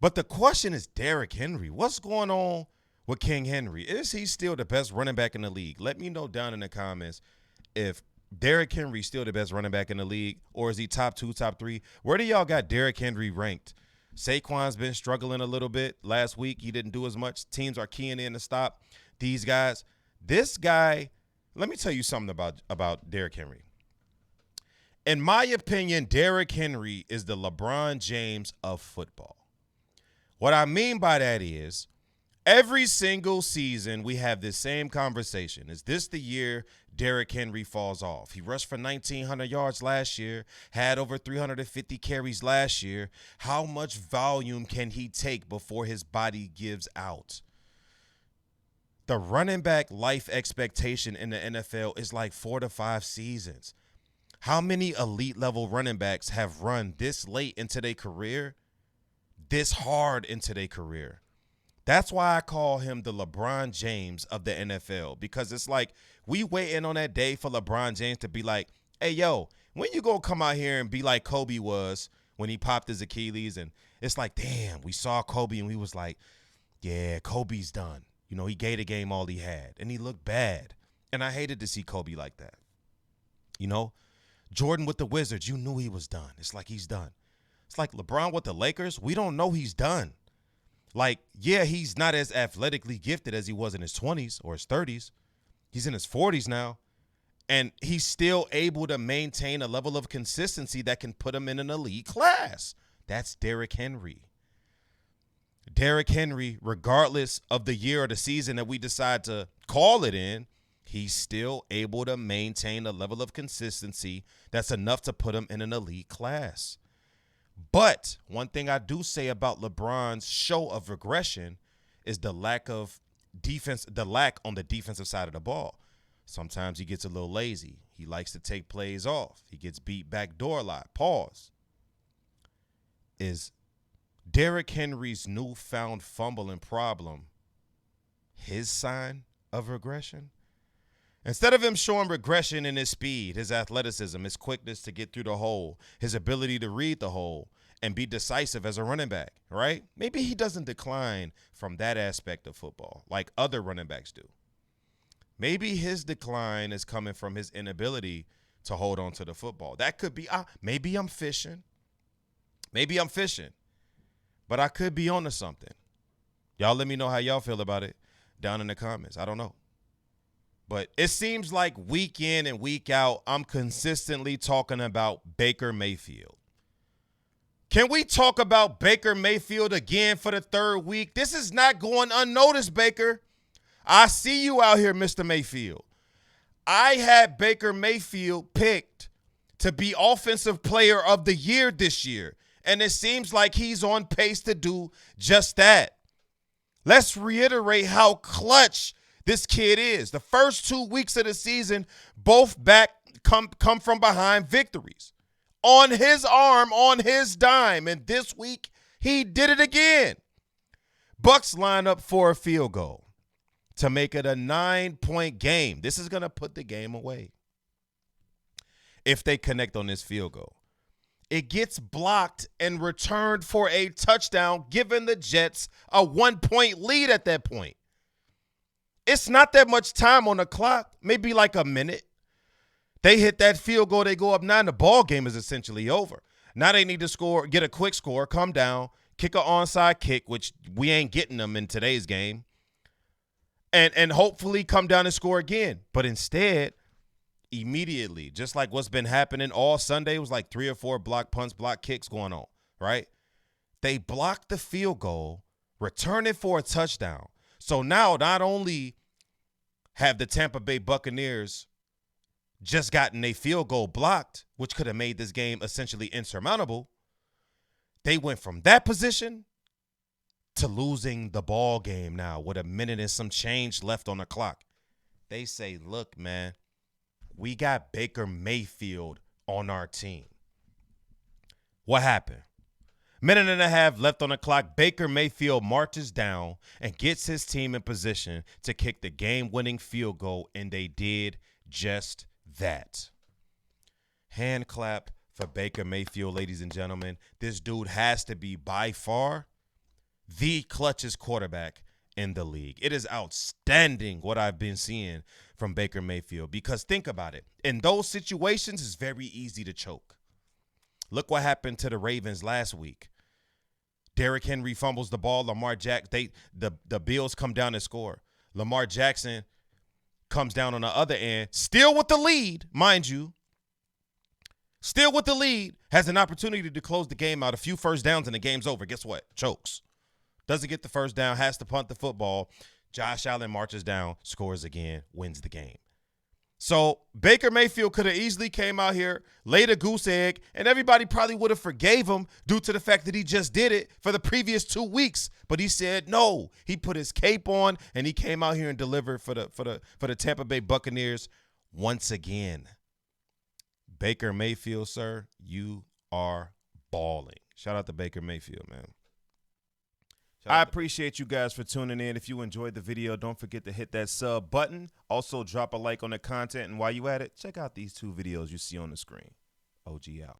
But the question is Derrick Henry. What's going on with King Henry? Is he still the best running back in the league? Let me know down in the comments if Derrick Henry still the best running back in the league, or is he top 2, top 3? Where do y'all got Derrick Henry ranked? Saquon's been struggling a little bit last week. He didn't do as much. Teams are keying in to stop these guys. This guy, let me tell you something about Derrick Henry. In my opinion, Derrick Henry is the LeBron James of football. What I mean by that is every single season we have this same conversation. Is this the year Derrick Henry falls off? He rushed for 1,900 yards last year, had over 350 carries last year. How much volume can he take before his body gives out? The running back life expectation in the NFL is like 4 to 5 seasons. How many elite level running backs have run this late into their career, this hard into their career? That's why I call him the LeBron James of the NFL, because it's like we waiting on that day for LeBron James to be like, hey, yo, when you gonna come out here and be like Kobe was when he popped his Achilles? And it's like, damn, we saw Kobe and we was like, yeah, Kobe's done. You know, he gave the game all he had, and he looked bad. And I hated to see Kobe like that. You know, Jordan with the Wizards, you knew he was done. It's like he's done. It's like LeBron with the Lakers, we don't know he's done. Like, yeah, he's not as athletically gifted as he was in his 20s or his 30s. He's in his 40s now, and he's still able to maintain a level of consistency that can put him in an elite class. That's Derrick Henry. Derrick Henry, regardless of the year or the season that we decide to call it in, he's still able to maintain a level of consistency that's enough to put him in an elite class. But one thing I do say about LeBron's show of regression is the lack of defense, the lack on the defensive side of the ball. Sometimes he gets a little lazy. He likes to take plays off. He gets beat backdoor a lot. Pause. Is Derrick Henry's newfound fumbling problem his sign of regression? Instead of him showing regression in his speed, his athleticism, his quickness to get through the hole, his ability to read the hole and be decisive as a running back, right? Maybe he doesn't decline from that aspect of football like other running backs do. Maybe his decline is coming from his inability to hold on to the football. That could be, maybe I'm fishing. Maybe I'm fishing. But I could be onto something. Y'all let me know how y'all feel about it down in the comments. I don't know. But it seems like week in and week out, I'm consistently talking about Baker Mayfield. Can we talk about Baker Mayfield again for the third week? This is not going unnoticed, Baker. I see you out here, Mr. Mayfield. I had Baker Mayfield picked to be Offensive Player of the Year this year, and it seems like he's on pace to do just that. Let's reiterate how clutch this kid is. The first 2 weeks of the season, both back come from behind victories. On his arm, on his dime. And this week, he did it again. Bucks line up for a field goal to make it a 9-point game. This is going to put the game away if they connect on this field goal. It gets blocked and returned for a touchdown, giving the Jets a 1-point lead at that point. It's not that much time on the clock, maybe like a minute. They hit that field goal, they go up 9. The ball game is essentially over. Now they need to score, get a quick score, come down, kick an onside kick, which we ain't getting them in today's game, and hopefully come down and score again. But instead, immediately, just like what's been happening all Sunday, it was like 3 or 4 block punts, block kicks going on, right? They blocked the field goal, return it for a touchdown. So now not only have the Tampa Bay Buccaneers just gotten a field goal blocked, which could have made this game essentially insurmountable, they went from that position to losing the ball game now with a minute and some change left on the clock. They say, look, man, we got Baker Mayfield on our team. What happened? Minute and a half left on the clock. Baker Mayfield marches down and gets his team in position to kick the game-winning field goal, and they did just that. Hand clap for Baker Mayfield, ladies and gentlemen. This dude has to be by far the clutchest quarterback in the league. It is outstanding what I've been seeing from Baker Mayfield, because think about it. In those situations, it's very easy to choke. Look what happened to the Ravens last week. Derrick Henry fumbles the ball. The Bills come down and score. Lamar Jackson comes down on the other end, still with the lead, mind you. Still with the lead, has an opportunity to close the game out. A few first downs and the game's over. Guess what? Chokes. Doesn't get the first down, has to punt the football. Josh Allen marches down, scores again, wins the game. So Baker Mayfield could have easily came out here, laid a goose egg, and everybody probably would have forgave him due to the fact that he just did it for the previous 2 weeks. But he said no. He put his cape on and he came out here and delivered for the Tampa Bay Buccaneers once again. Baker Mayfield, sir, you are balling. Shout out to Baker Mayfield, man. I appreciate you guys for tuning in. If you enjoyed the video, don't forget to hit that sub button. Also, drop a like on the content. And while you at it, check out these 2 videos you see on the screen. OG out.